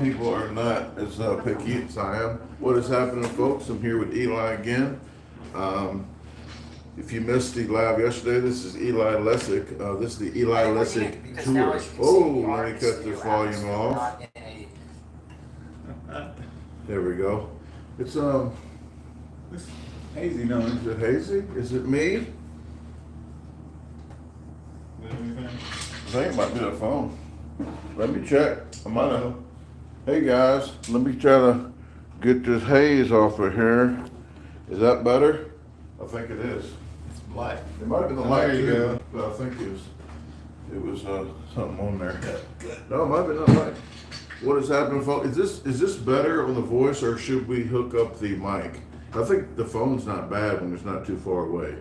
People are not as picky as I am. What is happening, folks? I'm here with Eli again. If you missed the live yesterday, this is Eli Lessig. This is the Eli Lessig tour. Oh, let me cut this volume off. There we go. It's hazy, no. Is it hazy? Is it me? I think it might be the phone. Let me check. I might have. Hey guys, let me try to get this haze off of here. Is that better? I think it is. It's black. It might have been the light There you too, go. but I think it was something on there. No, it might have been the light. What is happening, folks? Is this better on the voice, or should we hook up the mic? I think the phone's not bad when it's not too far away.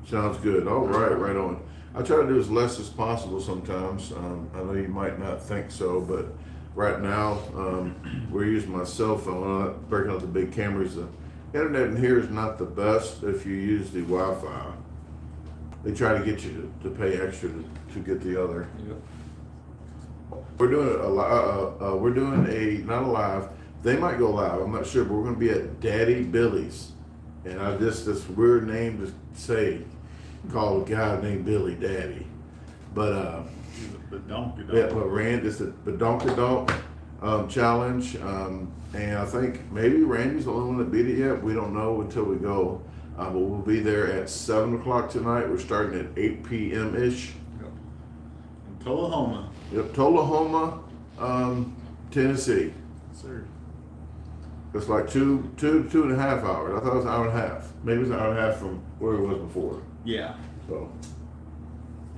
Sounds good. All right, right on. I try to do as less as possible sometimes. I know you might not think so, but right now we're using my cell phone. I'm not breaking out the big cameras. The internet in here is not the best if you use the Wi-Fi. They try to get you to pay extra to get the other. Yep. We're doing a not a live. They might go live. I'm not sure, but we're going to be at Daddy Billy's, and this weird name to say. Call a guy named Billy Daddy, but The donkey dog. yeah, but Rand is the Badonkadonk challenge, and I think maybe Randy's the only one that beat it yet. We don't know until we go, but we'll be there at 7 o'clock tonight. We're starting at 8 p.m. ish. Yep. In Tullahoma. Yep, Tullahoma, Tennessee. Sir. It's like two and a half hours. I thought it was an hour and a half. Maybe it's an hour and a half from where it was before. Yeah. So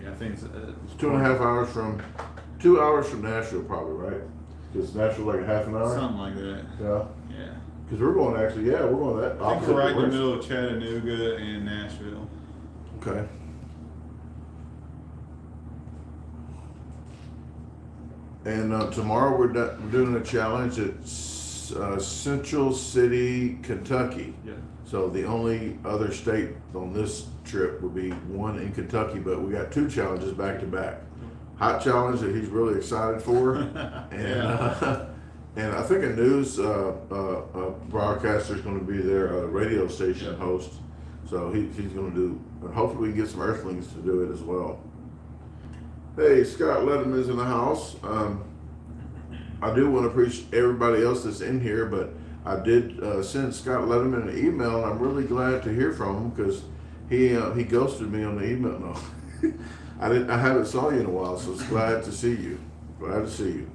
Yeah, I think it's it's 2.5 hours from 2 hours from Nashville, probably, right? Because Nashville like a half an hour. something like that. Yeah. Yeah. Because we're going we're going that I think opposite we're right in the direction. middle of Chattanooga and Nashville. Okay. And tomorrow we're doing a challenge at Central City, Kentucky. Yeah. So the only other state on this trip would be one in Kentucky, but we got two challenges back to back. Hot challenge that he's really excited for, and and I think a news broadcaster is going to be there, a radio station host. So he's going to do. Hopefully, we can get some Earthlings to do it as well. Hey, Scott Letterman is in the house. I do want to appreciate everybody else that's in here, but I did send Scott Letterman an email, and I'm really glad to hear from him because he ghosted me on the email. No, I haven't saw you in a while, so it's glad to see you. Glad to see you.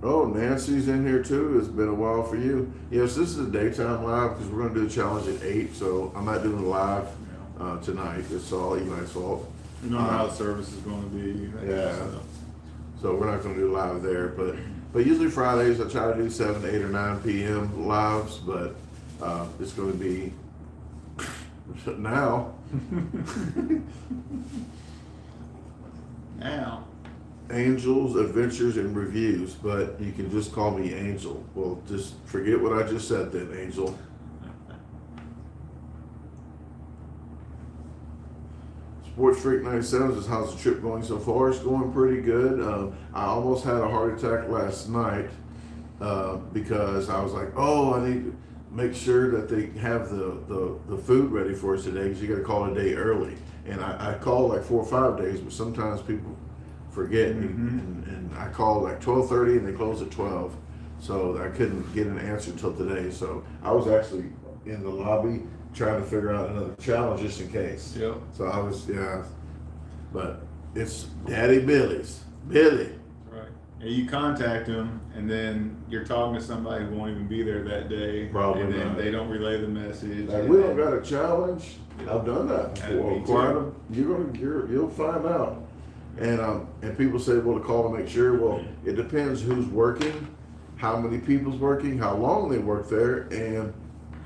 Oh, Nancy's in here too. It's been a while for you. Yes, this is a daytime live because we're going to do the challenge at 8, so I'm not doing it live tonight. It's all Eli's fault. You don't know how the service is going to be. Yeah. So we're not going to do live there, but usually Fridays I try to do 7, 8, or 9 p.m. lives, but it's going to be now. Now. Angels, Adventures, and Reviews, but you can just call me Angel. Well, just forget what I just said then, Angel. Sports Freak 97 says, how's the trip going so far? It's going pretty good. I almost had a heart attack last night because I was like, oh, I need to make sure that they have the food ready for us today because you got to call a day early. And I called like 4 or 5 days, but sometimes people forget. And I called like 12:30 and they closed at 12. So I couldn't get an answer until today. So I was actually in the lobby trying to figure out another challenge just in case. Yep. So I was, but it's Daddy Billy's. Billy. Right. And you contact them, and then you're talking to somebody who won't even be there that day. Probably and then not. they don't relay the message. Like, and we don't then- got a challenge. Yeah. I've done that before. Me too. Quite you'll find out. And people say, well, to call to make sure. Well, it depends who's working, how many people's working, how long they work there, and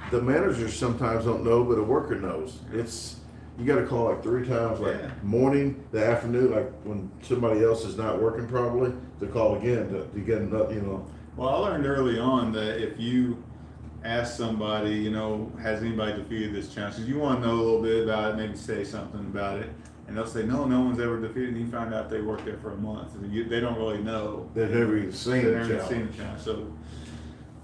the managers sometimes don't know, but a worker knows. You got to call like 3 times, like morning, the afternoon, like when somebody else is not working probably, to call again to get another, Well, I learned early on that if you ask somebody, you know, has anybody defeated this challenge? 'Cause you want to know a little bit about it, maybe say something about it. And they'll say, no one's ever defeated. And you find out they worked there for a month. And they don't really know. They've never even seen They've the never challenge. seen the challenge. So,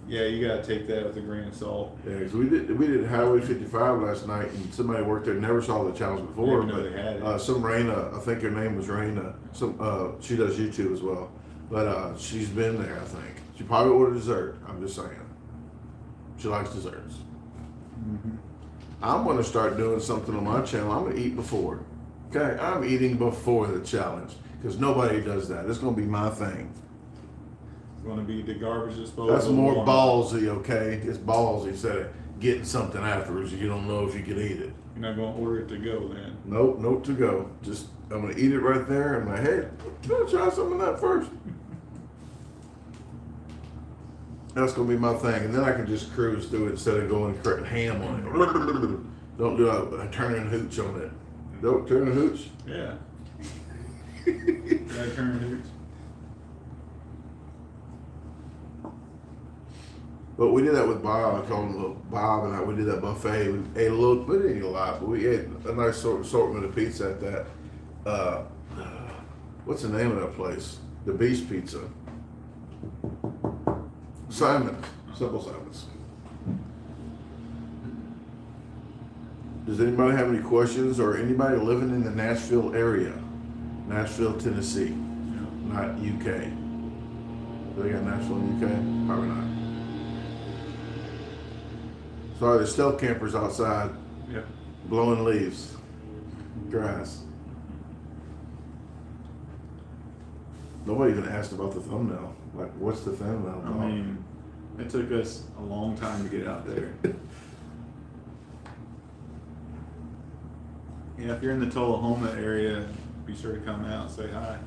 yeah, you got to take that with a grain of salt. Yeah, because we did Highway 55 last night, and somebody worked there, never saw the challenge before. Didn't even know But they had it. some Raina, I think her name was Raina. She does YouTube as well, but she's been there. I think she probably ordered dessert. I'm just saying, she likes desserts. Mm-hmm. I'm going to start doing something on my channel. I'm going to eat before. Okay, I'm eating before the challenge because nobody does that. It's going to be my thing. It's going to be DaGarbageDisposal. That's more ballsy, okay? It's ballsy instead of getting something afterwards. You don't know if you can eat it. You're not going to order it to go then. Nope, nope to go. Just, I'm going to eat it right there in my head. I'm going to try some of that first. That's going to be my thing. And then I can just cruise through it instead of going ham on it. Don't do a turning hooch on it. Don't turn a hooch. Yeah. Gotta turn hoots. But we did that with Bob. I called him Bob, and we did that buffet. We ate a little, we didn't eat a lot, but we ate a nice assortment of pizza at that. What's the name of that place? The Beast Pizza. Simon. Simple Simons. Does anybody have any questions, or anybody living in the Nashville area? Nashville, Tennessee, Yeah. not UK. Do they got Nashville in UK? Probably not. Sorry, there's still campers outside Yep. blowing leaves, grass. Nobody even asked about the thumbnail. Like, what's the thumbnail I about? mean, it took us a long time to get out there. Yeah, if you're in the Tullahoma area, be sure to come out and say hi.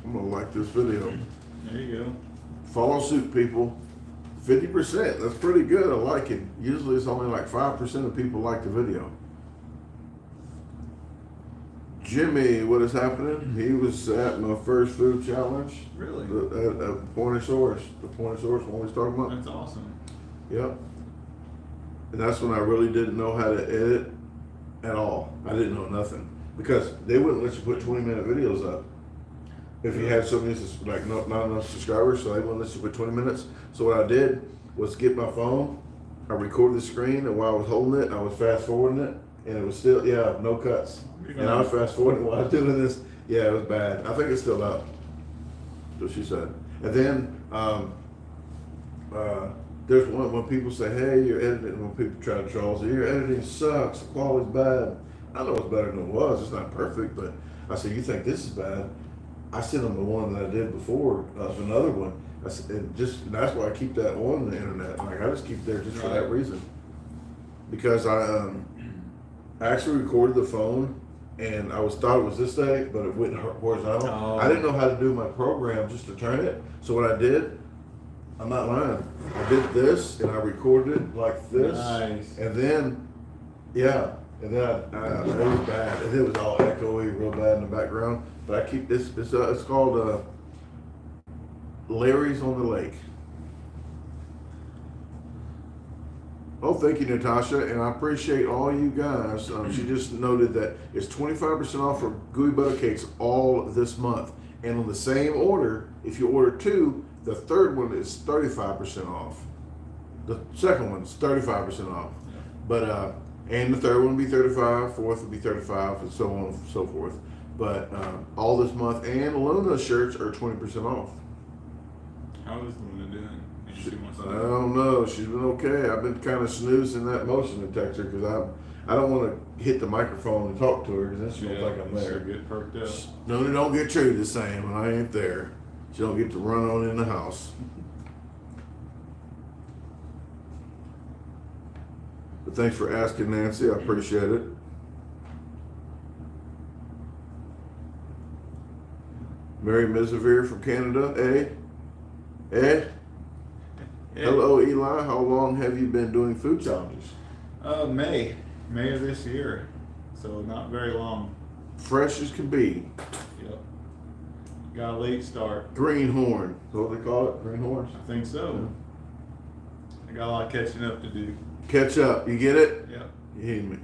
I'm gonna like this video. There you go. Follow suit, people. 50%, that's pretty good. I like it. Usually it's only like 5% of people like the video. Jimmy, what is happening? He was at my first food challenge. Really? At Pointosaurus. The Pointosaurus one we was talking about. That's awesome. Yep. And that's when I really didn't know how to edit at all. I didn't know nothing. Because they wouldn't let you put 20-minute videos up. If you had so many, like not enough subscribers, so they wouldn't let you put 20 minutes. So what I did was get my phone, I recorded the screen, and while I was holding it, I was fast forwarding it, and it was still, no cuts. And I was fast forwarding while I was doing this. Yeah, it was bad. I think it's still up. That's what she said. And then there's one when people say, hey, you're editing, when people try to troll, say, your editing sucks, the quality's bad. I know it's better than it was. It's not perfect, but I said, you think this is bad? I sent them the one that I did before of another one. I said, and that's why I keep that on the internet. Like I just keep it there just for that reason. Because I actually recorded the phone, and I thought it was this way, but it went horizontal. Oh. I didn't know how to do my program just to turn it. So what I did, I'm not lying. I did this, and I recorded it like this. Nice. And then, and then it was bad. And it was all echoey, real bad in the background. But I keep this. It's called Larry's on the Lake. Oh, thank you, Natasha, and I appreciate all you guys. She just noted that it's 25% off for gooey butter cakes all this month, and on the same order, if you order two, the third one is 35% off. The second one's 35% off, but and the third one will be 35, fourth will be 35, and so on and so forth. But all this month, and Luna's shirts are 20% off. How is Luna doing? Did you see what's I don't know. She's been okay. I've been kind of snoozing that motion detector because I don't want to hit the microphone and talk to her because then she won't think I'm there. She'll get perked up. Luna don't get treated the same when I ain't there. She don't get to run on in the house. But thanks for asking, Nancy. I appreciate it. Mary Mizavir from Canada, eh? Yeah. Hello, Eli. How long have you been doing food challenges? May of this year, so not very long. Fresh as can be. Yep. Got a late start. Greenhorn. Is that what they call it? Greenhorns? I think so. I got a lot of catching up to do. Catch up. You get it? Yeah. You hear me?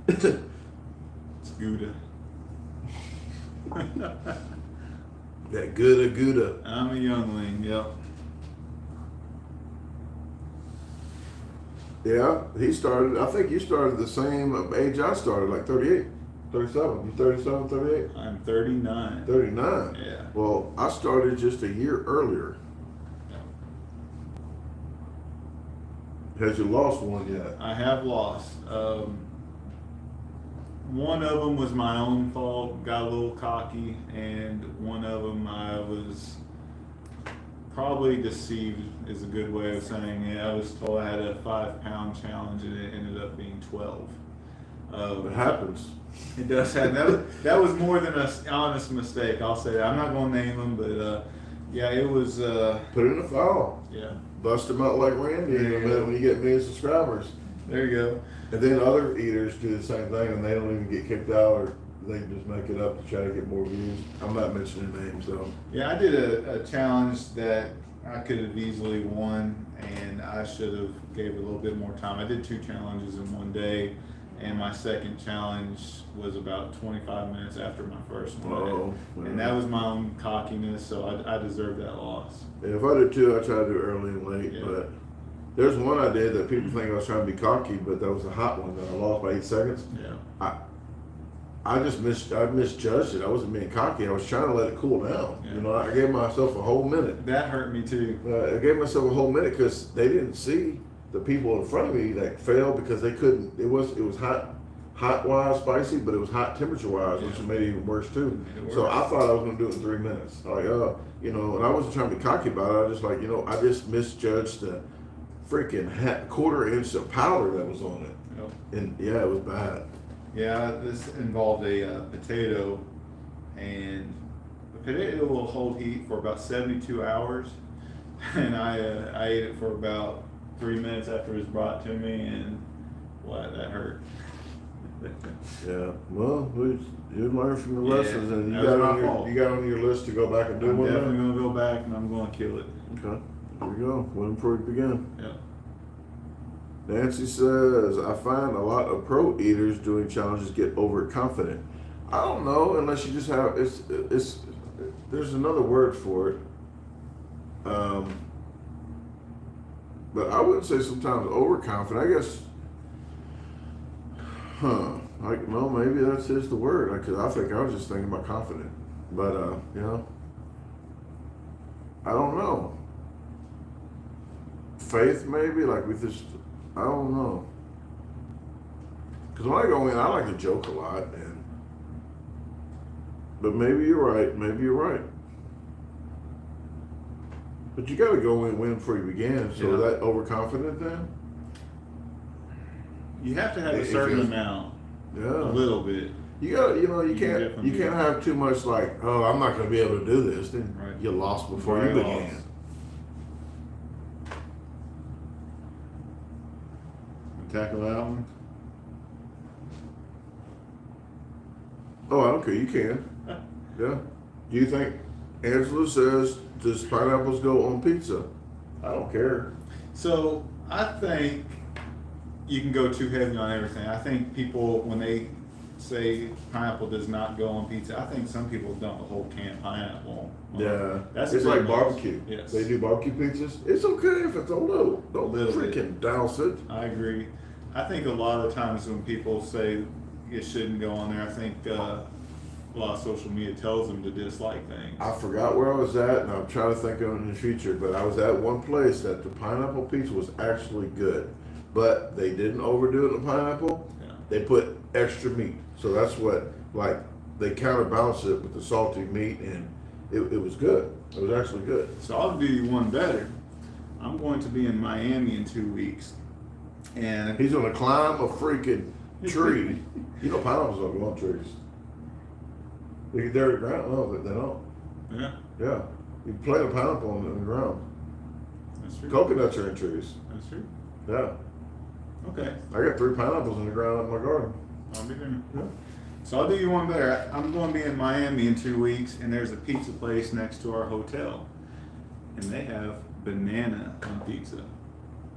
It's Gouda. That Gouda. I'm a youngling, yep. Yeah, he started, I think you started the same age I started, like 38, 37. You 37, 38? I'm 39. 39? Yeah. Well, I started just a year earlier. Has you lost one yet? I have lost. One of them was my own fault, got a little cocky, and one of them I was probably deceived is a good way of saying it. I was told I had a 5-pound challenge and it ended up being 12. It happens. It does happen. That was more than an honest mistake, I'll say that. I'm not going to name them, but yeah, it was. Put it in the file. Yeah. Bust them out like Randy in a minute when you get million subscribers. There you go. And then other eaters do the same thing and they don't even get kicked out, or they just make it up to try to get more views. I'm not mentioning names though. Yeah, I did a challenge that I could have easily won, and I should have gave it a little bit more time. I did 2 challenges in one day, and my second challenge was about 25 minutes after my first one. Oh, and that was my own cockiness, so I deserved that loss. And if I did 2, I try to do early and late, Yeah. but there's one I did that people think I was trying to be cocky, but that was a hot one that I lost by 8 seconds. Yeah. I misjudged it. I wasn't being cocky. I was trying to let it cool down. Yeah. You know, I gave myself a whole minute. That hurt me too. I gave myself a whole minute because they didn't see the people in front of me that failed because they couldn't. It was hot wise spicy, but it was hot temperature wise, which made it even worse too. So I thought I was going to do it in 3 minutes. Like, you know, and I wasn't trying to be cocky about it. I was just like, you know, I just misjudged the freaking quarter-inch of powder that was on it. Yep. And yeah, it was bad. Yeah, this involved a potato, and the potato will hold heat for about 72 hours, and I ate it for about 3 minutes after it was brought to me, and that hurt. Yeah, well, you learn from the lessons, and you that was got my fault. you got on your list to go back and do I'm one. definitely going to go back, and I'm going to kill it. Okay, here we go. When before we begin. Yeah. Nancy says, I find a lot of pro eaters doing challenges get overconfident. I don't know, unless you just have, it's there's another word for it. But I wouldn't say sometimes overconfident. I guess, like, no, maybe that's the word. Because I think I was just thinking about confident. But, you know, I don't know. Faith, maybe, like we just, I don't know. Because when I go in, I like to joke a lot, but maybe you're right. Maybe you're right. But you got to go in and win before you begin. So is that overconfident then? You have to have a certain amount. Yeah. A little bit. You got, you know, you definitely can't have too much like, oh, I'm not going to be able to do this. Then Right. you lost before Very you began. lost. Tackle that one. Oh, I don't care. You can. Yeah. Do you think Angela says, does pineapples go on pizza? I don't care. So I think you can go too heavy on everything. I think people, when they say pineapple does not go on pizza, I think some people dump a whole can of pineapple on. Yeah. That's it's a big like loss. barbecue. Yes. They do barbecue pizzas. It's okay if it's a little. Don't Little freaking bit. douse it. I agree. I think a lot of times when people say it shouldn't go on there, I think a lot of social media tells them to dislike things. I forgot where I was at, and I'm trying to think of it in the future, but I was at one place that the pineapple pizza was actually good, but they didn't overdo it in the pineapple. Yeah. They put extra meat. So that's what, like, they counterbalanced it with the salty meat, and it was good. It was actually good. So I'll do you one better. I'm going to be in Miami in 2 weeks. And He's gonna climb a freaking tree. You know pineapples don't go on trees. They're at the ground. No, they don't. yeah, Yeah. You plant a pineapple on the ground. that's true. Coconuts are in trees. That's true. Yeah. Okay, I got 3 pineapples in the ground in my garden. I'll be there. Yeah. So I'll do you one better. I'm going to be in Miami in 2 weeks, and there's a pizza place next to our hotel, and they have banana on pizza.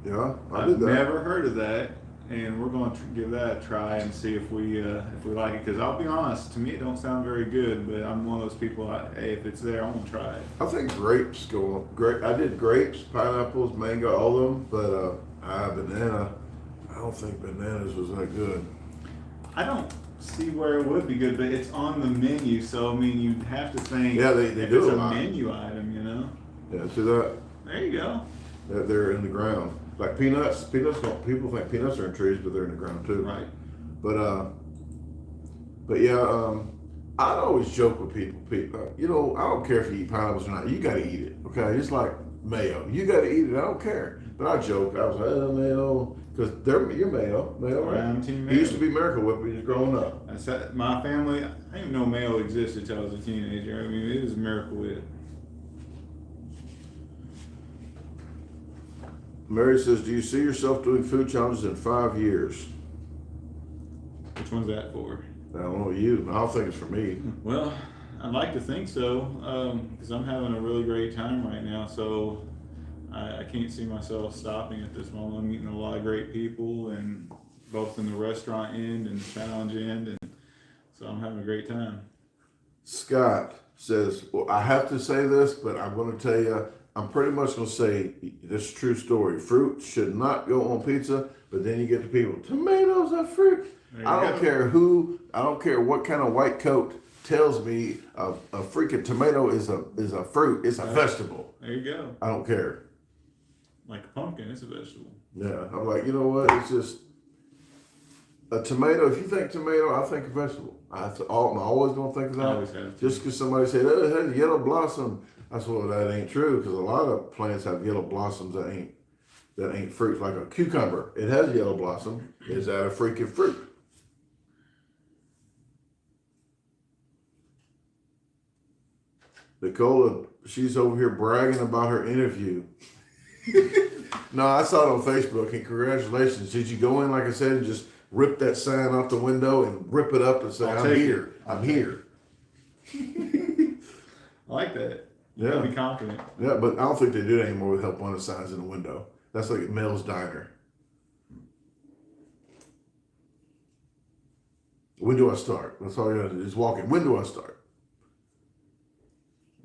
Yeah, I I've did that. never heard of that, and we're going to give that a try and see if we like it. Because I'll be honest, to me it don't sound very good, but I'm one of those people. Hey, if it's there, I'm gonna try it. I think grapes go on. I did grapes, pineapples, mango, all of them, but banana. I don't think bananas was that good. I don't see where it would be good, but it's on the menu, so I mean, you'd have to think. Yeah, they if do it's a a lot. menu item, you know. Yeah, see that? There you go. They're in the ground. Like peanuts. Peanuts don't. People think peanuts are in trees, but they're in the ground too. Right. But yeah. I'd always joke with people. You know, I don't care if you eat pineapples or not. You got to eat it. Okay, it's like mayo. You got to eat it. I don't care. But I joke. I was like, mayo, because you're mayo, right? I'm team It mayo. used to be Miracle Whip when you was growing up. I said, my family, I didn't even know mayo existed until I was a teenager. I mean, it is a Miracle Whip. Mary says, "Do you see yourself doing food challenges in 5 years?" Which one's that for? I don't know you. I don't think it's for me. Well, I'd like to think so, because I'm having a really great time right now. So I can't see myself stopping at this moment. I'm meeting a lot of great people, and both in the restaurant end and the challenge end, and so I'm having a great time. Scott says, "Well, I have to say this, but I'm going to tell you, I'm pretty much going to say this is a true story. Fruit should not go on pizza, but then you get the people, tomatoes are fruit. I don't care who, I don't care what kind of white coat tells me a freaking tomato is a fruit. It's a vegetable. There you go. I don't care. Like a pumpkin, it's a vegetable. Yeah, I'm like, you know what? It's just a tomato. If you think tomato, I think a vegetable. I'm always going to think of that. I always have. Just because somebody said, oh, it has yellow blossom. I said, well, that ain't true, because a lot of plants have yellow blossoms that ain't fruit. Like a cucumber, it has yellow blossom. Is that a freaking fruit? Nicola, she's over here bragging about her interview. No, I saw it on Facebook, and congratulations. Did you go in, like I said, and just rip that sign out the window and rip it up and say, I'm here. I'm here. I like that. You gotta be confident. Yeah, but I don't think they do it anymore with help wanted signs in the window. That's like Mel's Diner. When do I start? That's all you gotta do. Just walk in. When do I start?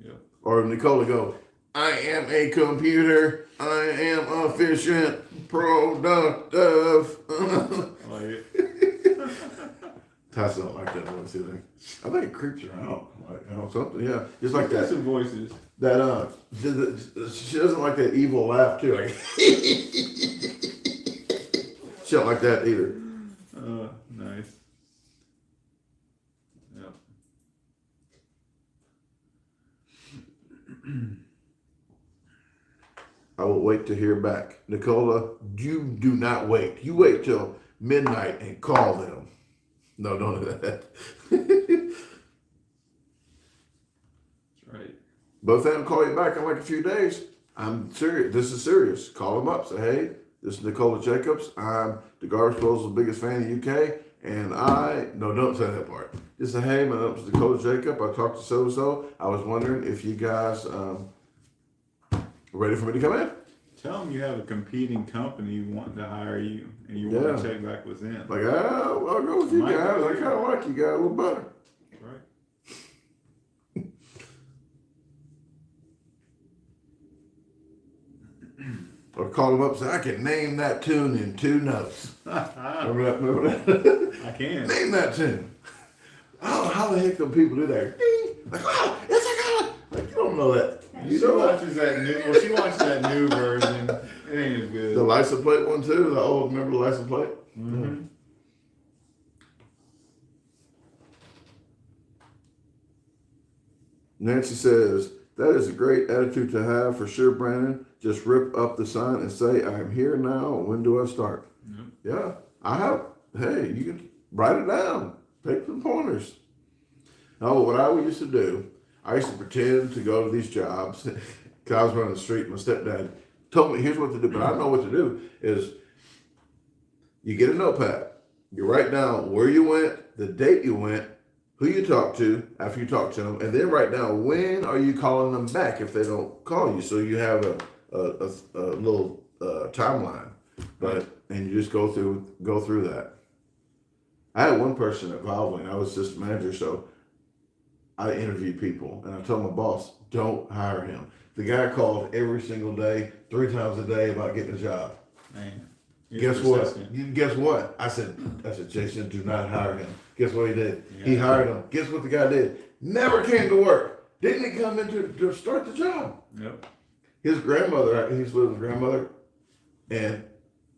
Yep. Or Nicola go, I am a computer. I am efficient, productive. I like it. Tyson don't like that voice either. I think it creeps her out. Like, something, yeah. Just like that. Some voices. That she doesn't like that evil laugh too. Like she don't like that either. Nice. Yep. I will wait to hear back. Nicola, you do not wait. You wait till midnight and call them. No, don't do that. That's right. But if they don't call you back in like a few days, I'm serious. This is serious. Call them up. Say, hey, this is Nicola Jacobs. I'm DaGarbageDisposal's biggest fan in the UK. And don't say that part. Just say, hey, my name is Nicola Jacob. I talked to so-and-so. I was wondering if you guys ready for me to come in? Tell them you have a competing company wanting to hire you, and you want to check back with them. Like, I'll go with you guys. I kind of like you guys a little better. Right. Or call them up and say, I can name that tune in 2 notes. Remember that? I can. Name that tune. I don't know how the heck do people do that. Ding! Like, oh, it's a god! Like, you don't know that. You She know watches that new. Well, she watches that new version. It ain't as good. the license plate one too. The old, remember the license plate? Mm-hmm. Nancy says, that is a great attitude to have for sure, Brandon. Just rip up the sign and say, I'm here now. When do I start? Yep. Yeah, I have. Hey, you can write it down. Take some pointers. Oh, what I used to do, I used to pretend to go to these jobs because I was running the street. My stepdad told me, here's what to do, but I know what to do is you get a notepad. You write down where you went, the date you went, who you talked to after you talked to them, and then write down when are you calling them back if they don't call you. So you have a little timeline, and you just go through that. I had one person at Valvoline. I was assistant manager, so I interviewed people, and I told my boss, don't hire him. The guy called every single day, 3 times a day about getting a job. Man. Guess what? Guess what? I said, Jason, do not hire him. Guess what he did? Yeah. He hired him. Guess what the guy did? Never came to work. Didn't he come in to start the job? Yep. His grandmother, he lived with his grandmother, and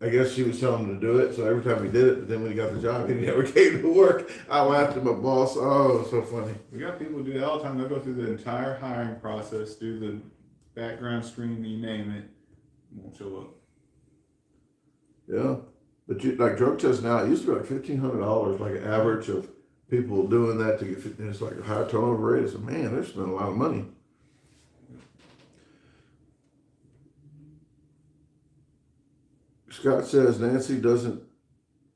I guess she was telling him to do it, so every time he did it, but then when he got the job, he never came to work. I laughed at my boss. Oh, it's so funny. We got people who do that all the time. They'll go through the entire hiring process, do the background screen, you name it, won't show up. Yeah, but like drug tests now, it used to be like $1,500, like an average of people doing that to get. And it's like a high turnover rate. So man, they're spending a lot of money. Scott says Nancy doesn't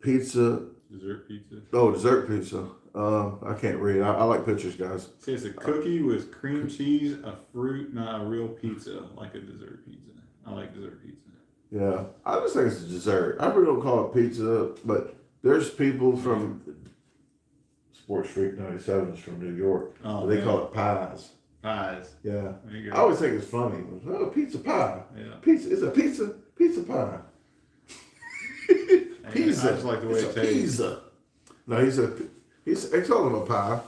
dessert pizza. Oh, dessert pizza. I can't read. I like pictures, guys. It says a cookie with cream cheese, a fruit, not a real pizza, like a dessert pizza. I like dessert pizza. Yeah, I just think it's a dessert. I really don't call it pizza, but there's people from Sports Street 97 is from New York. Oh, they call it pies. Pies. Yeah. I always think it's funny. Oh, pizza pie. Yeah. Pizza. It's a pizza pie. Pizza. I just like the way it tastes. Pizza. No, I call him a pie,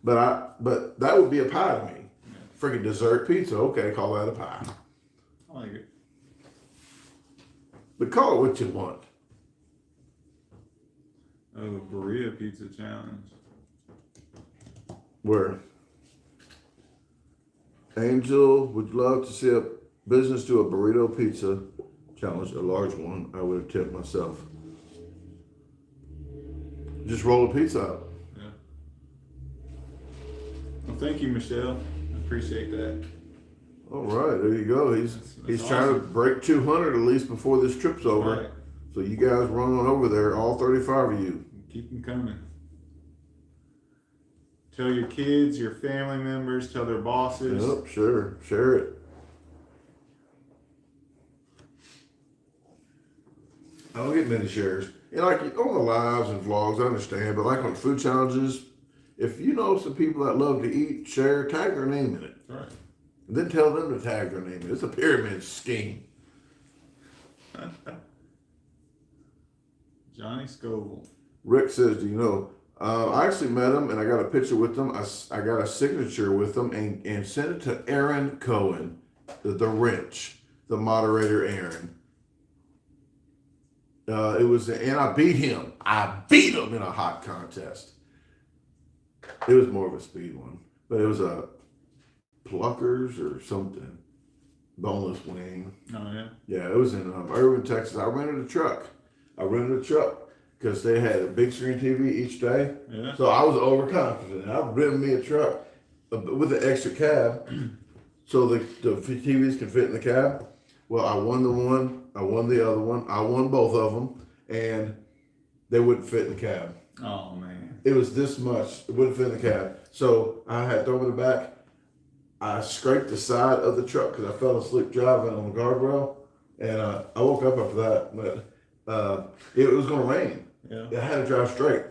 but that would be a pie to me. Yeah. Freaking dessert pizza. Okay, call that a pie. I like it. But call it what you want. Oh, burrito pizza challenge. Where? Angel would love to see a business do a burrito pizza challenge, a large one. I would attempt myself. Just roll a pizza out. Yeah. Well, thank you, Michelle. I appreciate that. All right, there you go. He's awesome. Trying to break 200 at least before this trip's over. Right. So you guys run on over there, all 35 of you. Keep them coming. Tell your kids, your family members, tell their bosses. Yep, sure. Share it. I don't get many shares. And like on the lives and vlogs, I understand, but like on food challenges, if you know some people that love to eat, share, tag their name in it. Right. And then tell them to tag their name in it. It's a pyramid scheme. Johnny Scoville. Rick says, do you know, I actually met him and I got a picture with them. I got a signature with them and sent it to Aaron Cohen, the wrench, the moderator Aaron. And I beat him. I beat him in a hot contest. It was more of a speed one, but it was a Pluckers or something, boneless wing. Oh yeah. Yeah, it was in Irving, Texas. I rented a truck because they had a big screen TV each day. Yeah. So I was overconfident. I rented me a truck with an extra cab, so the TVs can fit in the cab. Well, I won the one, I won the other one, I won both of them, and they wouldn't fit in the cab. Oh man. It was this much. It wouldn't fit in the cab. So I had thrown it back. I scraped the side of the truck because I fell asleep driving on the guardrail, and I woke up after that. But it was going to rain. Yeah. I had to drive straight.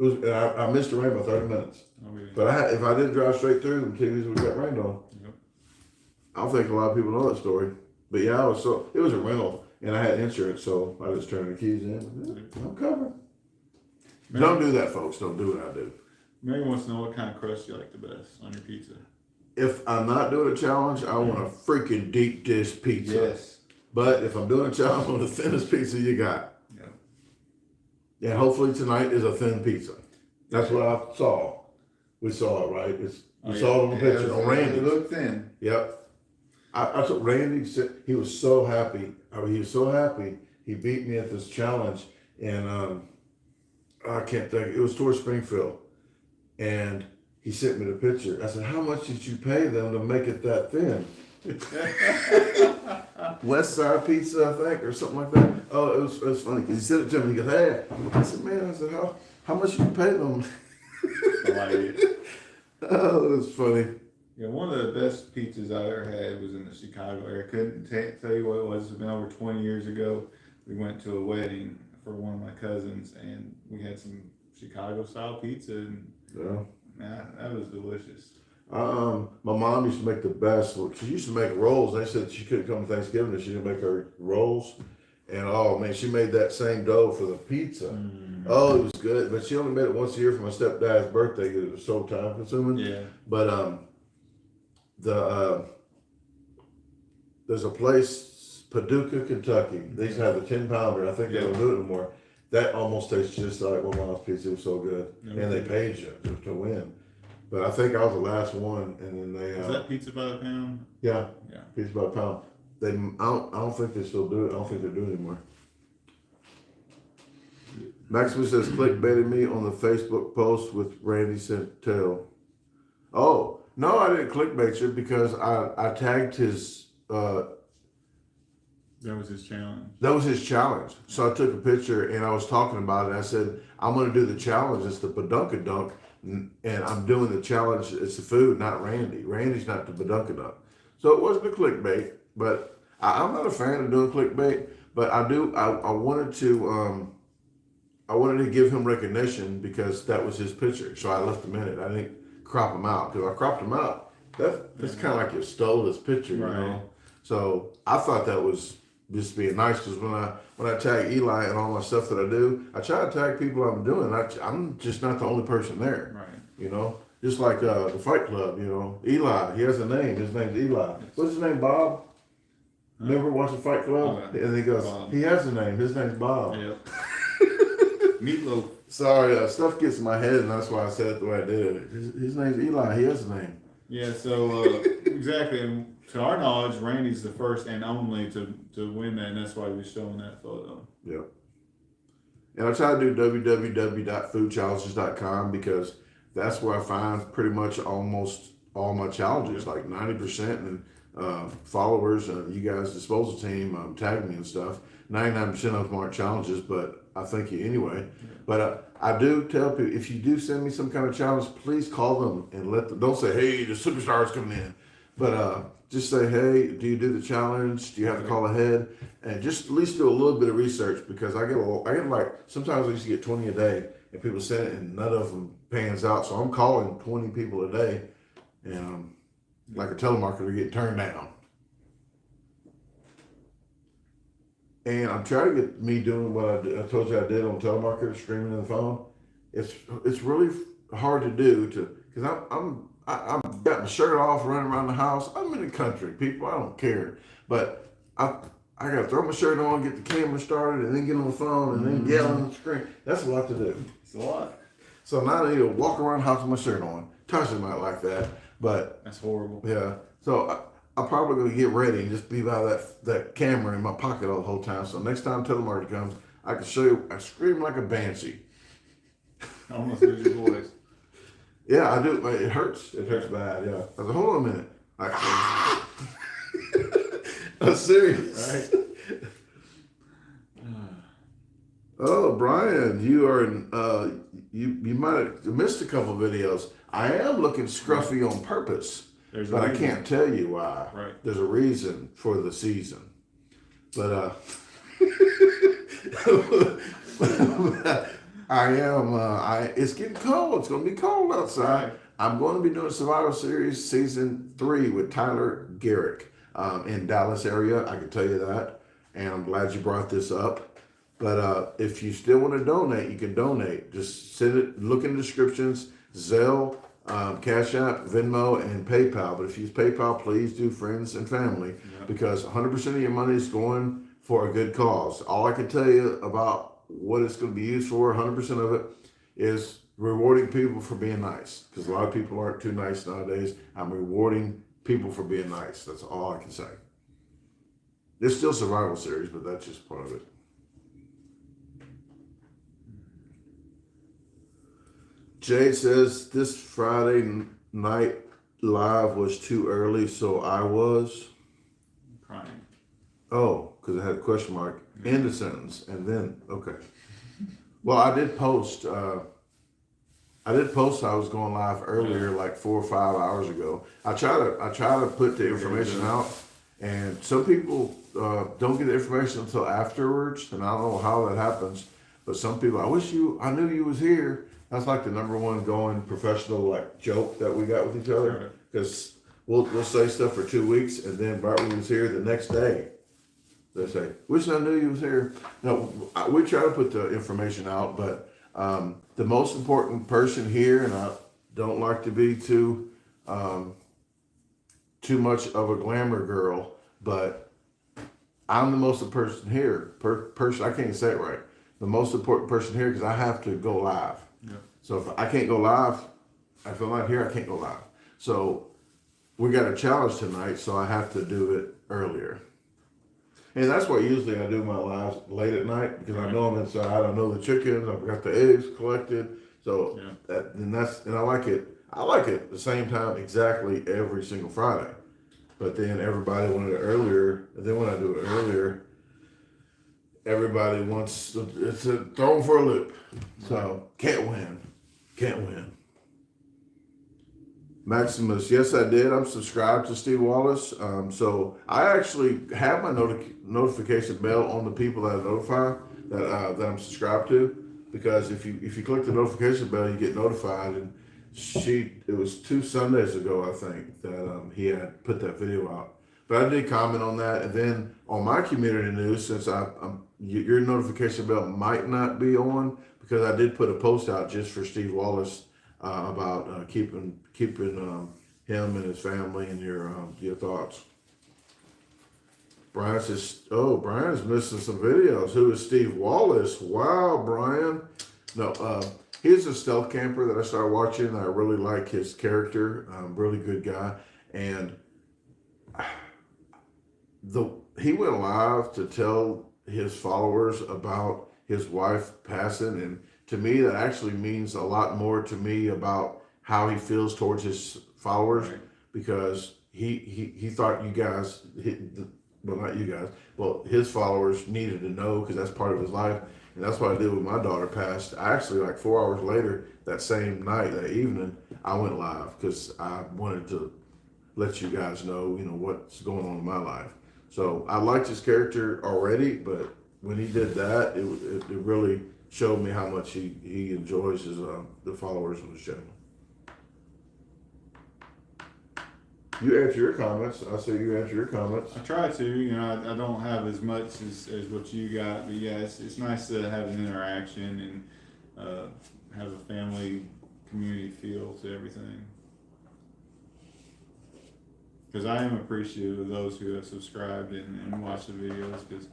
I missed the rain by 30 minutes. Oh, yeah. But if I didn't drive straight through, the TVs would get rained on. Yep. I don't think a lot of people know that story. But yeah, it was a rental, and I had insurance, so I just turned the keys in. I'm covered. Don't do that, folks. Don't do what I do. Mary wants to know what kind of crust you like the best on your pizza. If I'm not doing a challenge, I want a freaking deep dish pizza. Yes. But if I'm doing a challenge, I want the thinnest pizza you got. Yeah. And hopefully tonight is a thin pizza. That's what I saw. We saw it, right? We saw it on the picture. On Randy. It looked thin. Yep. I told Randy, he was so happy. He was so happy. He beat me at this challenge. And I can't think. It was towards Springfield. And he sent me the picture. I said, how much did you pay them to make it that thin? West Side Pizza, I think, or something like that. Oh, it was funny because he sent it to me. He goes, hey. I said, man, how much did you pay them? I like it. Oh, it was funny. Yeah, one of the best pizzas I ever had was in the Chicago area. Couldn't tell you what it was. It's been over 20 years ago. We went to a wedding for one of my cousins, and we had some Chicago style pizza, and Yeah. man, that was delicious. My mom used to make the best. She used to make rolls. They said she couldn't come to Thanksgiving if she didn't make her rolls. And oh man, she made that same dough for the pizza. Oh, it was good. But she only made it once a year for my stepdad's birthday because it was so time consuming. Yeah. But there's a place, Paducah, Kentucky. They used to have a 10-pounder. I think they don't do it anymore. That almost tastes just like my mom's pizza. It was so good, and they paid you to win. But I think I was the last one, and then they. Is that pizza by the pound? Yeah. Yeah. Pizza by the pound. I don't think they still do it. I don't think they do it anymore. Maximus says clickbaited me on the Facebook post with Randy Centel. Oh, no, I didn't clickbait you because I tagged his. That was his challenge. That was his challenge. So I took a picture and I was talking about it. I said, I'm going to do the challenge. It's the Badunkadunk. And I'm doing the challenge. It's the food, not Randy. Randy's not the Badunkadunk. So it wasn't a clickbait, but I'm not a fan of doing clickbait. But I wanted to give him recognition because that was his picture. So I left him in it. I didn't crop him out because I cropped him out. That's kind of like you stole his picture, right. You know. So I thought that was just being nice because when I tag Eli and all my stuff that I do, I try to tag people I'm doing. I'm just not the only person there. Right. You know, just like the Fight Club. You know, Eli. He has a name. His name's Eli. What's his name? Bob. Remember watching Fight Club? Oh, and he goes, Bob. He has a name. His name's Bob. Yep. Meatloaf. Sorry, stuff gets in my head, and that's why I said it the way I did. His name's Eli. He has a name. Yeah. So exactly. And to our knowledge, Randy's the first and only to win that, and that's why we're showing that photo. Yep. And I try to do www.foodchallenges.com because that's where I find pretty much almost all my challenges, like 90%, and followers, you guys' disposal team tag me and stuff. 99% of them aren't challenges, but I thank you anyway. Yeah. But I do tell people, if you do send me some kind of challenge, please call them and don't say, hey, the superstar's coming in. But just say, hey, do you do the challenge? Do you have to call ahead? And just at least do a little bit of research because I get like, sometimes I used to get 20 a day and people send it and none of them pans out. So I'm calling 20 people a day and like a telemarketer get turned down. And I'm trying to get me doing what I told you I did on telemarketer, streaming on the phone. It's really hard to do because I've got my shirt off, running around the house. I'm in the country, people. I don't care. But I got to throw my shirt on, get the camera started, and then get on the phone, and then yell on the screen. That's a lot to do. It's a lot. So now I need to walk around the house with my shirt on. Tasha might like that, but that's horrible. Yeah. So I'm probably going to get ready and just be by that camera in my pocket all the whole time. So next time telemarketer comes, I can show you. I scream like a banshee. I almost lose your voice. Yeah, I do. It hurts. It hurts bad. Yeah. I said, hold on a minute. I'm serious. Right. Oh, Brian, you are you might have missed a couple videos. I am looking scruffy on purpose, but I can't tell you why. Right. There's a reason for the season. But it's getting cold. It's going to be cold outside. Right. I'm going to be doing Survivor Series Season 3 with Tyler Garrick in Dallas area. I can tell you that. And I'm glad you brought this up. But if you still want to donate, you can donate. Just send it, look in the descriptions, Zelle, Cash App, Venmo, and PayPal. But if you use PayPal, please do friends and family because 100% of your money is going for a good cause. All I can tell you about what it's going to be used for, 100% of it, is rewarding people for being nice. Because a lot of people aren't too nice nowadays. I'm rewarding people for being nice. That's all I can say. It's still Survival Series, but that's just part of it. Jade says this Friday night live was too early, so I was crying. Oh, because it had a question mark in the sentence, and then okay. Well, I did post I did post I was going live earlier, like 4 or 5 hours ago. I try to put the information out, and some people don't get the information until afterwards, and I don't know how that happens. But some people, I knew you was here. That's like the number one going professional like joke that we got with each other, because we'll say stuff for 2 weeks, and then Bartley was here the next day. They say, "Wish I knew you was here." No, we try to put the information out, but the most important person here, and I don't like to be too much of a glamour girl, but I'm the most important person here. I can't even say it right. The most important person here, because I have to go live. Yeah. So if I can't go live, if I'm not here, I can't go live. So we got a challenge tonight, so I have to do it earlier. And that's why usually I do my lives late at night, because I know I'm inside. I know the chickens. I've got the eggs collected. So and I like it. I like it the same time exactly every single Friday. But then everybody wanted it earlier. And then when I do it earlier, everybody wants it's a thrown for a loop. So can't win. Maximus, yes, I did. I'm subscribed to Steve Wallace. So I actually have my notification bell on the people that I notify that I'm subscribed to, because if you click the notification bell, you get notified. And it was 2 Sundays ago, I think, that he had put that video out. But I did comment on that, and then on my community news, since your notification bell might not be on, because I did put a post out just for Steve Wallace. About keeping him and his family in your thoughts. Brian says, Brian's missing some videos. Who is Steve Wallace? Wow, Brian. No, he's a stealth camper that I started watching. I really like his character. Really good guy. And he went live to tell his followers about his wife passing, and to me, that actually means a lot more to me about how he feels towards his followers, because he thought you guys, not you guys, his followers needed to know, because that's part of his life. And that's what I did when my daughter passed. I actually, like 4 hours later, that same night, that evening, I went live, because I wanted to let you guys know, what's going on in my life. So I liked his character already, but when he did that, it really showed me how much he enjoys the followers of the channel. You answer your comments. I say you answer your comments. I try to. I don't have as much as what you got, but yeah, it's nice to have an interaction and have a family community feel to everything. Because I am appreciative of those who have subscribed and watched the videos, because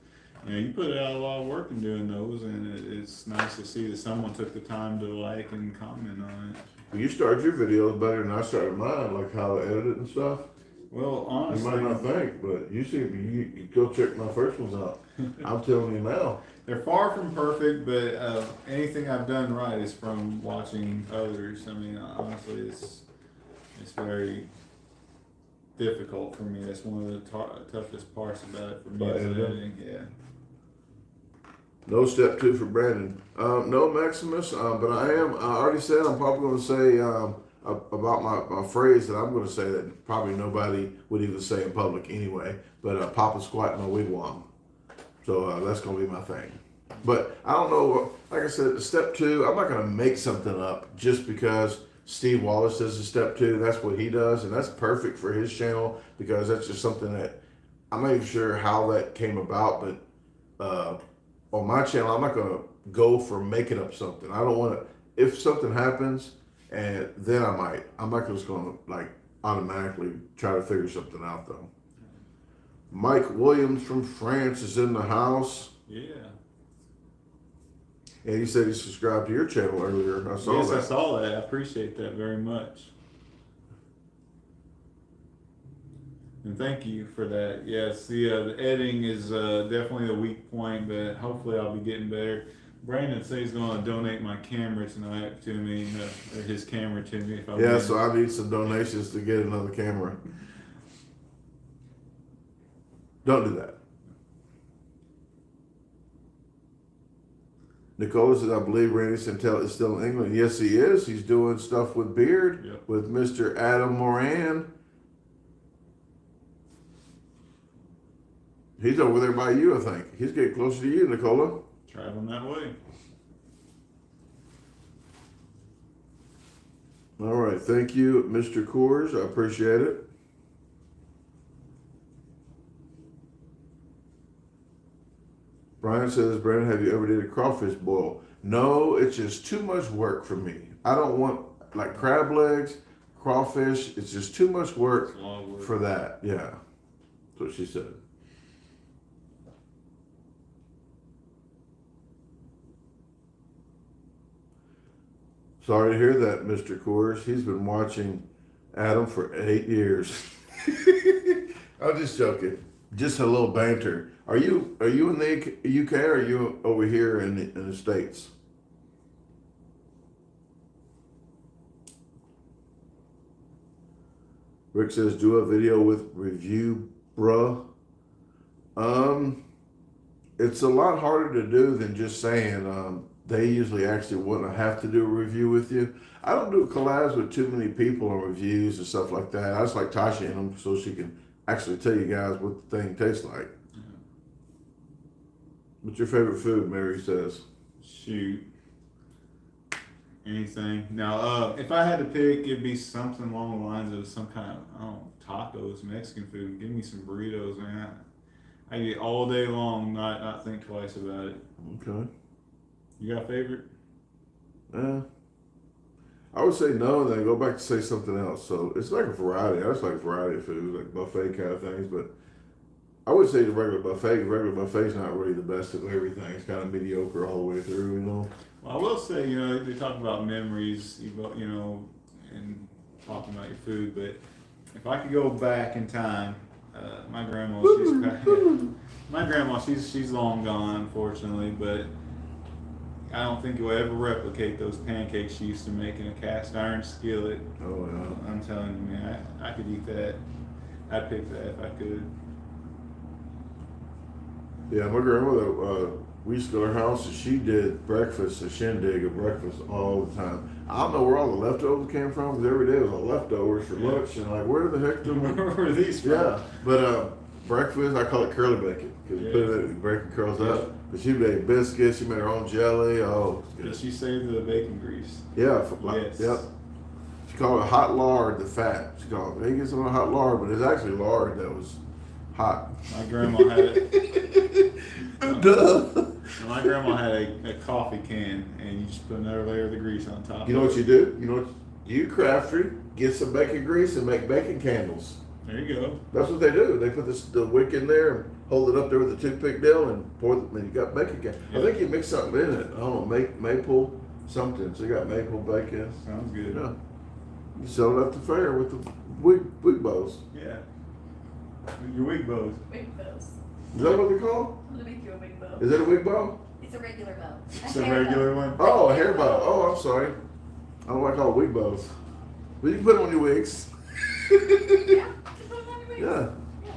you put out a lot of work in doing those, and it's nice to see that someone took the time to like and comment on it. You started your videos better than I started mine, like how to edit it and stuff. Well, honestly, you might not think, but you go check my first ones out. I'm telling you now. They're far from perfect, but anything I've done right is from watching others. I mean, honestly, it's very difficult for me. That's one of the toughest parts about it for me, is editing. Yeah. No step 2 for Brandon. No, Maximus, but I already said I'm probably going to say about my phrase that I'm going to say that probably nobody would even say in public anyway, but Papa squat in my wigwam. So that's going to be my thing. But I don't know, like I said, step 2, I'm not going to make something up just because Steve Wallace does a step 2. That's what he does, and that's perfect for his channel, because that's just something that I'm not even sure how that came about, but on my channel, I'm not going to go for making up something. I don't want to, if something happens, and then I might. I'm not just going to automatically try to figure something out though. Mike Williams from France is in the house. Yeah. And he said he subscribed to your channel earlier. I saw that. Yes, I saw that. I appreciate that very much. And thank you for that. Yes, the editing is definitely a weak point, but hopefully I'll be getting better. Brandon says he's going to donate my camera tonight to me, or his camera to me. So I need some donations to get another camera. Don't do that. Nicola says, I believe Randy Santel is still in England. Yes, he is. He's doing stuff with Beard, Yep. with Mr. Adam Moran. He's over there by you, I think. He's getting closer to you, Nicola. Traveling that way. All right. Thank you, Mr. Coors. I appreciate it. Brian says, Brandon, have you ever did a crawfish boil? No, it's just too much work for me. I don't want, like crab legs, crawfish, it's just too much work It's a lot of work. for that. Yeah. That's what she said. Sorry to hear that, Mr. Coors. He's been watching Adam for 8 years. I'm just joking. Just a little banter. Are you in the UK or are you over here in the States? Rick says, do a video with review, bruh. It's a lot harder to do than just saying, they usually actually wouldn't have to do a review with you. I don't do collabs with too many people on reviews and stuff like that. I just like Tasha in them so she can actually tell you guys what the thing tastes like. Yeah. What's your favorite food, Mary says? Shoot. Anything. Now, if I had to pick, it'd be something along the lines of some kind of, I don't know, tacos, Mexican food. Give me some burritos, man. I eat all day long, not think twice about it. Okay. You got a favorite? I would say no, and then go back to say something else. So it's like a variety. I just like a variety of food, like buffet kind of things. But I would say the regular buffet. The regular buffet's not really the best of everything. It's kind of mediocre all the way through, you know. Well, I will say, they talk about memories, and talking about your food. But if I could go back in time, my grandma, she's long gone, unfortunately, but I don't think you'll ever replicate those pancakes she used to make in a cast iron skillet. Oh yeah. I'm telling you, man, I could eat that. I'd pick that if I could. Yeah, my grandmother, we used to go to her house and she did breakfast, a shindig of breakfast all the time. I don't know where all the leftovers came from because every day was all leftovers for lunch and like, where the heck do we? Where are these from? Yeah, but breakfast, I call it curly bacon because you put it in, the bacon curls up. But she made biscuits, she made her own jelly. Oh, it's good. Does she save the bacon grease? Yeah, Yes. yep. She called it hot lard, the fat. She called it, they get some hot lard, but it's actually lard that was hot. My grandma had it. Duh. My grandma had a coffee can, and you just put another layer of the grease on top. You know what you do? You know what? You crafter, get some bacon grease and make bacon candles. There you go. That's what they do. They put the wick in there and hold it up there with a toothpick nail and pour it, and you got bacon candles. Yeah. I think you mix something in it. I don't know, maple something. So you got maple bacon. Sounds good. Yeah. You sell it at the fair with the wig bows. Yeah. Your wig bows. Wig bows. Is that what they're called? I'm gonna make you a wig bow. Is that a wig bow? It's a regular bow. It's a regular one. Oh, a hair bow. Oh, I'm sorry. I don't like all wig bows. But you can put it on your wigs. Yeah, just put it on your wig. Yeah. Yes.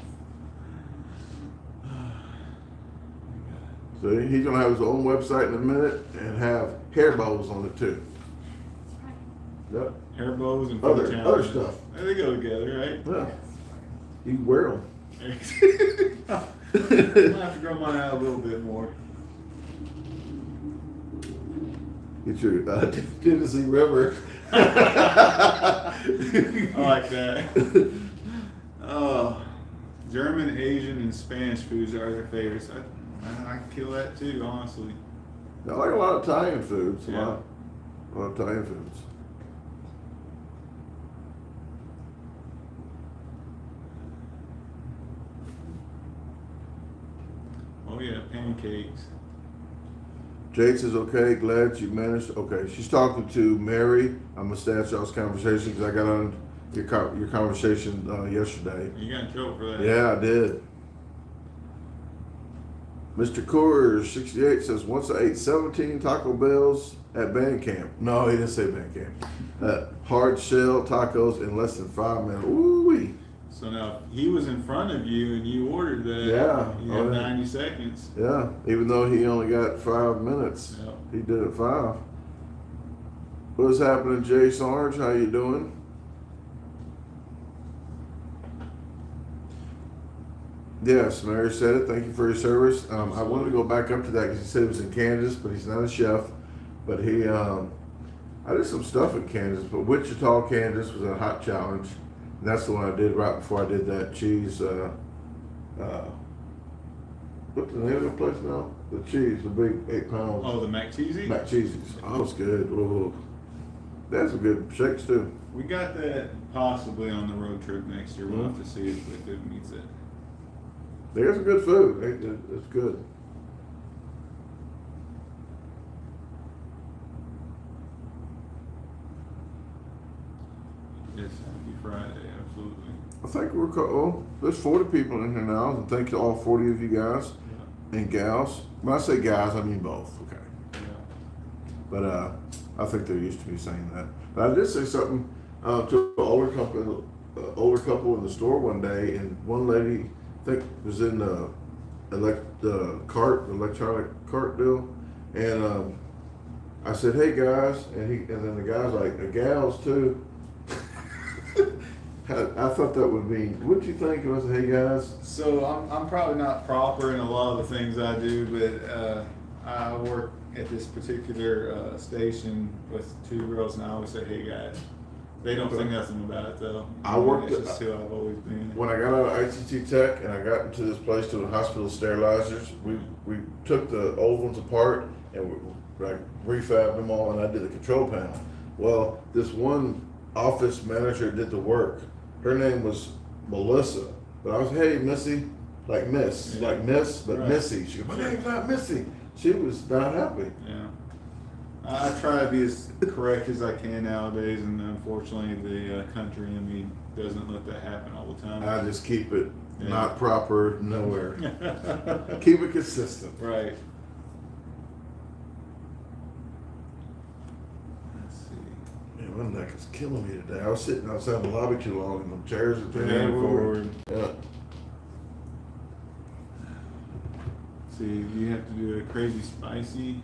So he's gonna have his own website in a minute and have hair bows on it too. That's Yep. Hair bows and Other feather challenges. stuff. There they go together, right? Yeah. right. You can wear them. I'll have to grow mine out a little bit more. Get your Tennessee River. I like that. Oh, German, Asian, and Spanish foods are their favorites. I can kill that too, honestly. I like a lot of Italian foods. Yeah. A lot of Italian foods. Oh yeah, pancakes. Jade says, okay, glad you managed. Okay, she's talking to Mary. I'm going to stay at y'all's conversation because I got on your conversation yesterday. You got in trouble for that. Yeah, I did. Mr. Coors 68 says, once I ate 17 Taco Bells at band camp. No, he didn't say band camp. Hard shell tacos in less than 5 minutes. Ooh-wee. So now, if he was in front of you and you ordered that, Yeah. you Oh, have yeah. 90 seconds. Yeah, even though he only got 5 minutes, Yep. he did it 5. What's happening, Jay Sarge? How you doing? Yes, Mary said it. Thank you for your service. I wanted to go back up to that because he said he was in Kansas, but he's not a chef. But he, I did some stuff in Kansas, but Wichita, Kansas was a hot challenge. And that's the one I did right before I did that cheese. What's the name of the place now? The cheese, the big 8 pounds. Oh, the Mac Cheesy? Mac cheesies. Oh, it's good. Ooh. That's some good shakes too. We got that possibly on the road trip next year. We'll have to see if it meets it. There's some good food. It's good. Yes, happy Friday, absolutely. I think there's 40 people in here now, and thank you to all 40 of you guys and gals. When I say guys, I mean both. Okay. Yeah. But I think they're used to me saying that. But I did say something to an older couple in the store one day, and one lady, I think, was in the electronic cart deal, and I said, "Hey guys," and then the guy's like, "Gals too." I thought that would be. What'd you think? It was, "Hey guys." So I'm probably not proper in a lot of the things I do, but I work at this particular station with 2 girls, and I always say, "Hey guys." They don't think nothing about it though. I worked It's just who I've always been. When I got out of ITT Tech and I got into this place doing hospital sterilizers, we took the old ones apart and we refabbed them all, and I did the control panel. Well, this one office manager did the work. Her name was Melissa, but I was, "Hey Missy," like Miss, Yeah. like Miss, but Right. Missy. She goes, "My name's not Missy." She was not happy. Yeah. I try to be as correct as I can nowadays, and unfortunately the country in me doesn't let that happen all the time. I just keep it Yeah. not proper nowhere. Keep it consistent. Right. Let's see. Man, my neck is killing me today. I was sitting outside the lobby too long, and the chairs are turning Lean forward. forward. Yeah. See, you have to do a crazy spicy.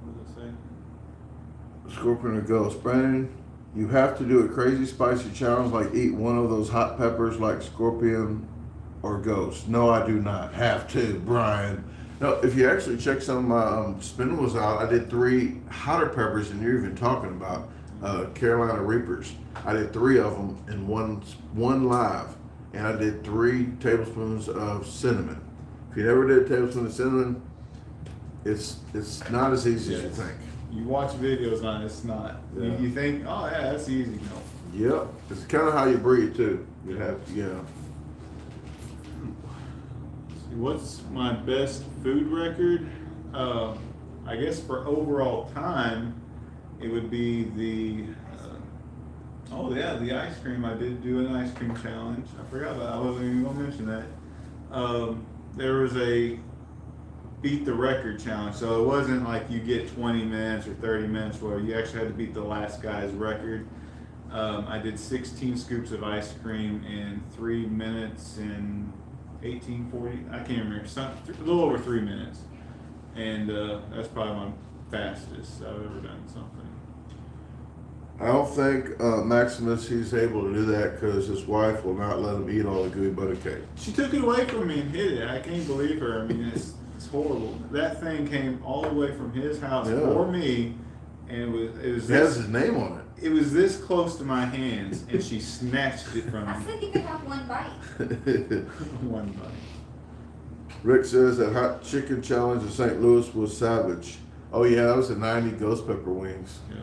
What does it say? Scorpion or ghost. Brandon, you have to do a crazy spicy challenge, like eat one of those hot peppers like scorpion or ghost. No, I do not have to, Brian. No, if you actually check some of my spin was out, I did 3 hotter peppers, and you're even talking about Carolina Reapers. I did 3 of them in one live, and I did 3 tablespoons of cinnamon. If you never did a tablespoon of cinnamon, it's not as easy as you think. You watch videos on it, it's not. Yeah. You think, oh yeah, that's easy. No. Yep, it's kind of how you breathe too. You have, yeah. See, what's my best food record? I guess for overall time, it would be the the ice cream. I did do an ice cream challenge. I forgot about that. I wasn't even gonna mention that. There was a beat the record challenge, so it wasn't like you get 20 minutes or 30 minutes where you actually had to beat the last guy's record. I did 16 scoops of ice cream in 3 minutes and 1840. I can't remember, a little over 3 minutes, and that's probably my fastest I've ever done something. I don't think Maximus, he's able to do that because his wife will not let him eat all the gooey butter cake. She took it away from me and hid it. I can't believe her. I mean, it's horrible. That thing came all the way from his house for me, and it was It has this, his name on it was this close to my hands, and she snatched it from I me. said you could have one bite. it. One bite. Rick says that hot chicken challenge in St. Louis was savage. Oh yeah, that was the 90 ghost pepper wings. Yeah.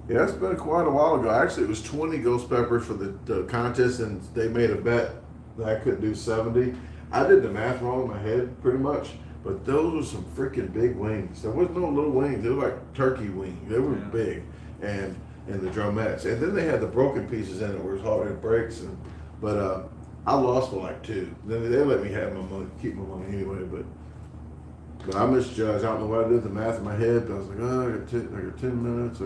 Yeah, that's been quite a while ago. Actually, it was 20 ghost peppers for the contest, and they made a bet that I couldn't do 70. I did the math wrong in my head, pretty much, but those were some freaking big wings. There was no little wings. They were like turkey wings. They were big, and the drumettes. And then they had the broken pieces in it where it's hard, it breaks. But I lost by like 2. Then they let me have my money, keep my money anyway, but I misjudged. I don't know what I did, the math in my head, but I was like, oh, I got 10 minutes.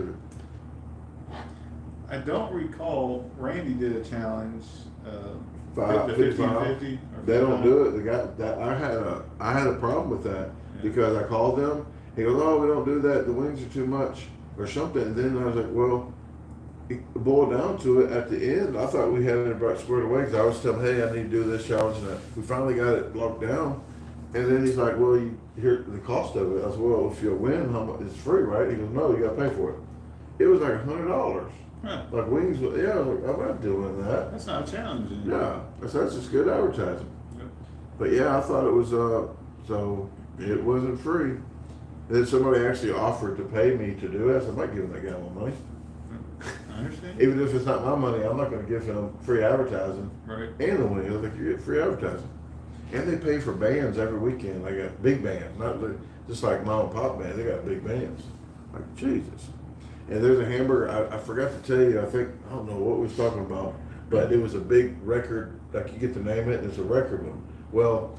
I don't recall, Randy did a challenge, the 55. 1550. They don't do it. The guy that I had a problem with that because I called them. He goes, "Oh, we don't do that. The wings are too much or something." And then I was like, "Well, it boiled down to it at the end. I thought we had it about squared away because I was telling him, hey, I need to do this challenge, and that. We finally got it locked down." And then he's like, "Well, you hear the cost of it." I said, "Well, if you win, how much? It's free, right?" He goes, "No, you got to pay for it." It was like $100. Huh. Like wings, yeah. I was like, I'm not doing that. That's not a challenge. Is it? Yeah, that's just good advertising. Yep. But yeah, I thought it was so it wasn't free. Then somebody actually offered to pay me to do it. So I might give that guy my money. I understand. Even if it's not my money, I'm not going to give him free advertising. Right. And the wings, I think you get free advertising. And they pay for bands every weekend. They got big bands, not just like mom and pop band. They got big bands. Like Jesus. And there's a hamburger. I forgot to tell you. I don't know what we was talking about, but it was a big record. Like you get to name it, and it's a record one. Well,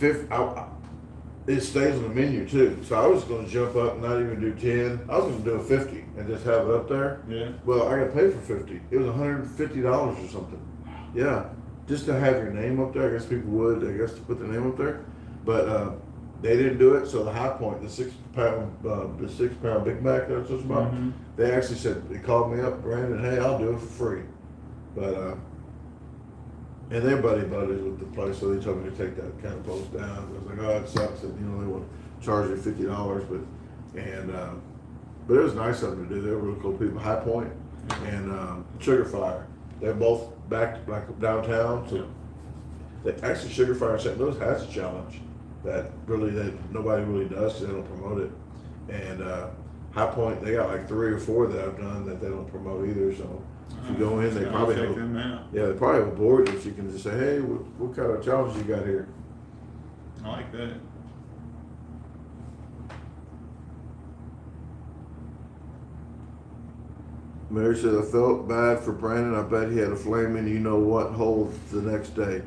it stays on the menu too. So I was going to jump up and not even do 10. I was going to do a 50 and just have it up there. Yeah. Well, I got paid for 50. It was $150 or something. Yeah, just to have your name up there. I guess people would. I guess to put the name up there, but they didn't do it. So the High Point, the 6 pound Big Mac that I was talking about, Mhm. they actually said they called me up, Brandon. Hey, I'll do it for free. But and they're buddies with the place, so they told me to take that kind of post down. I was like, oh, it sucks that they want to charge you $50, but it was nice of them to do. They were really cool people. High Point and Sugar Fire. They're both back like downtown. So actually, Sugar Fire in St. Louis has a challenge that nobody really does because they don't promote it. And High Point, they got like 3 or 4 that I've done that they don't promote either. So if you go in, they probably check have them out. they probably have a board that you can just say, hey, what kind of challenge you got here? I like that. Mary said, I felt bad for Brandon. I bet he had a flaming you know what hole the next day.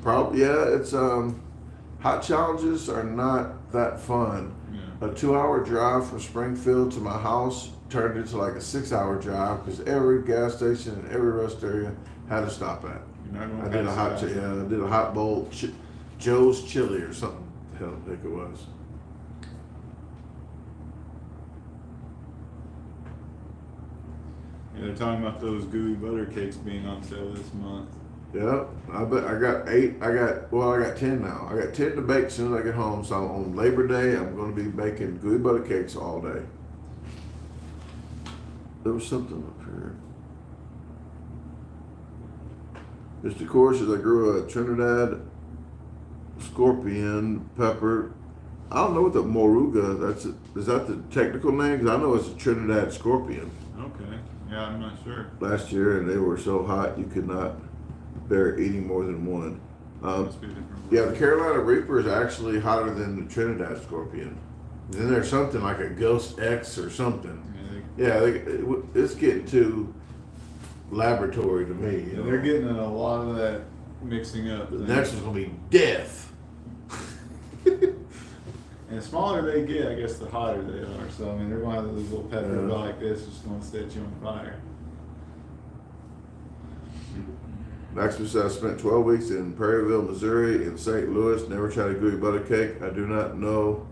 Probably, yeah, it's hot challenges are not that fun. Yeah. A 2-hour drive from Springfield to my house turned into like a 6-hour drive because every gas station and every rest area had to stop at. You're not I going did I did a hot bowl, Joe's Chili or something. The hell I think it was. Yeah, they're talking about those gooey butter cakes being on sale this month. Yeah, I bet I got 8. I got 10 now. I got 10 to bake as soon as I get home. So on Labor Day, I'm going to be baking gooey butter cakes all day. There was something up here. Mr. Core says I grew a Trinidad scorpion pepper. I don't know what the moruga. Is that the technical name? Because I know it's a Trinidad scorpion. Okay. Yeah, I'm not sure. Last year, and they were so hot you could not bear eating more than one. Must be a different Yeah, the Carolina Reaper is actually hotter than the Trinidad scorpion. Then there's something like a Ghost X or something. Yeah, it's getting too laboratory to me. You know? They're getting in a lot of that mixing up. The next one's gonna be death. And the smaller they get, I guess the hotter they are. So I mean, they're going to have those little peppers Yeah. like this, just going to set you on fire. Maximus said I spent 12 weeks in Prairieville, Missouri, in St. Louis. Never tried a gooey butter cake. I do not know.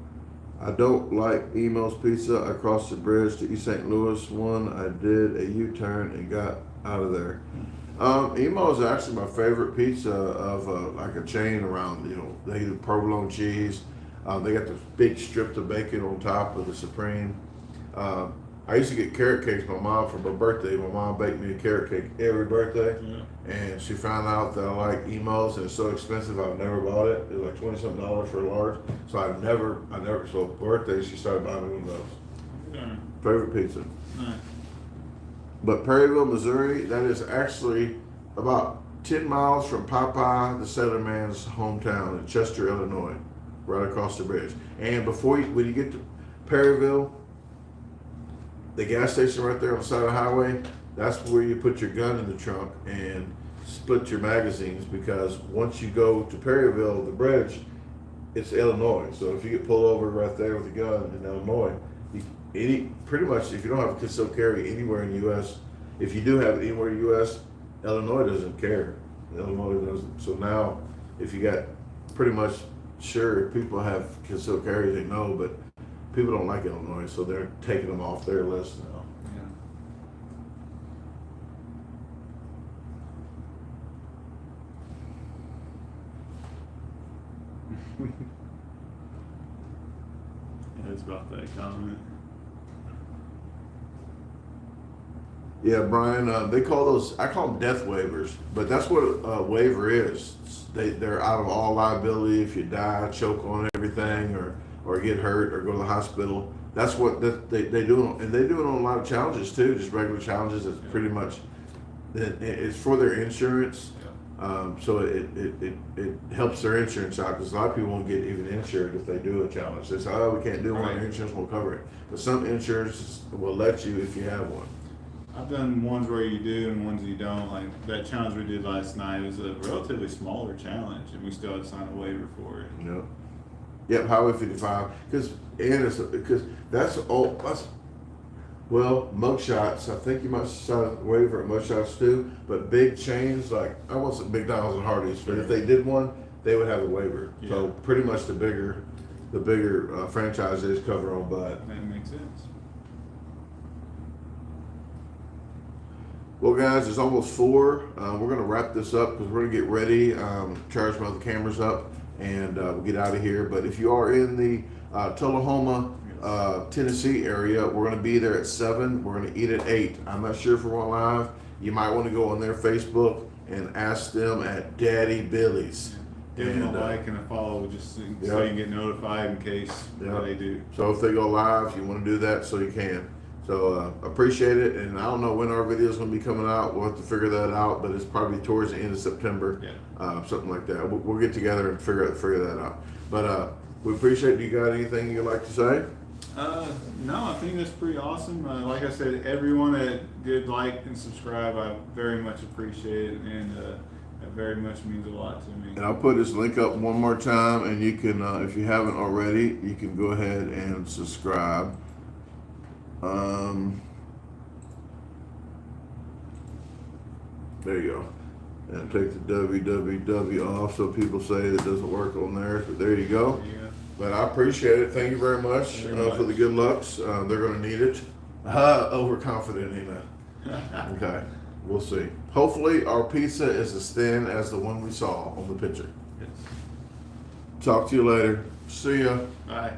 I don't like Emo's Pizza. I crossed the bridge to East St. Louis one. I did a U-turn and got out of there. Emo is actually my favorite pizza of like a chain around. They do provolone cheese. They got this big strip of bacon on top of the supreme. I used to get carrot cakes from my mom for my birthday. My mom baked me a carrot cake every birthday. Yeah. And she found out that I like Emos and it's so expensive I've never bought it. It was like $20-something for a large. So so birthday she started buying me one of those. Yeah. Favorite pizza. Nice. But Prairieville, Missouri, that is actually about 10 miles from Popeye, the Sailor Man's hometown in Chester, Illinois, right across the bridge. And when you get to Prairieville, the gas station right there on the side of the highway, that's where you put your gun in the trunk and split your magazines, because once you go to Prairieville, the bridge, it's Illinois. So if you get pulled over right there with a gun in Illinois, pretty much if you don't have a concealed carry anywhere in the U.S., if you do have it anywhere in the U.S., Illinois doesn't care. Illinois doesn't. So now, if you got pretty much sure if people can still carry, they know, but people don't like Illinois, so they're taking them off their list now. Yeah, it's about that comment. Yeah, Brian, they call those, I call them death waivers, but that's what a waiver is. They're out of all liability if you die, choke on everything, or get hurt, or go to the hospital. That's what they do, and they do it on a lot of challenges too, just regular challenges. It's pretty much, it's for their insurance. So it helps their insurance out, because a lot of people won't get even insured if they do a challenge. They say, oh, we can't do one, our insurance won't cover it. But some insurances will let you if you have one. I've done ones where you do and ones you don't. Like that challenge we did last night was a relatively smaller challenge, and we still had to sign a waiver for it. Yep. Yep, Highway 55, because that's all, well, mugshots, I think you might sign a waiver at mugshots too, but big chains, like, I wasn't McDonald's and Hardee's, but if they did one, they would have a waiver. Yeah. So pretty much the bigger franchises cover on butt. That makes sense. Well, guys, it's almost 4. We're going to wrap this up because we're going to get ready, charge my other cameras up, and we'll get out of here. But if you are in the Tullahoma, Tennessee area, we're going to be there at 7. We're going to eat at 8. I'm not sure if we're on live. You might want to go on their Facebook and ask them at Daddy Billy's. Give them a like and a follow, just so you can get notified in case they do. So if they go live, you want to do that, so you can. So appreciate it, and I don't know when our video is going to be coming out. We'll have to figure that out, but it's probably towards the end of September, something like that. We'll get together and figure that out. But we appreciate it. You got anything you'd like to say? No, I think that's pretty awesome. Like I said, everyone that did like and subscribe, I very much appreciate it, and that very much means a lot to me. And I'll put this link up one more time, and you can, if you haven't already, you can go ahead and subscribe. There you go. And take the www off so people say it doesn't work on there. But there you go. But I appreciate it. Thank you very much for the good lucks. They're going to need it. Overconfident, Nina. Okay, we'll see. Hopefully our pizza is as thin as the one we saw on the picture. Yes. Talk to you later. See ya. Bye.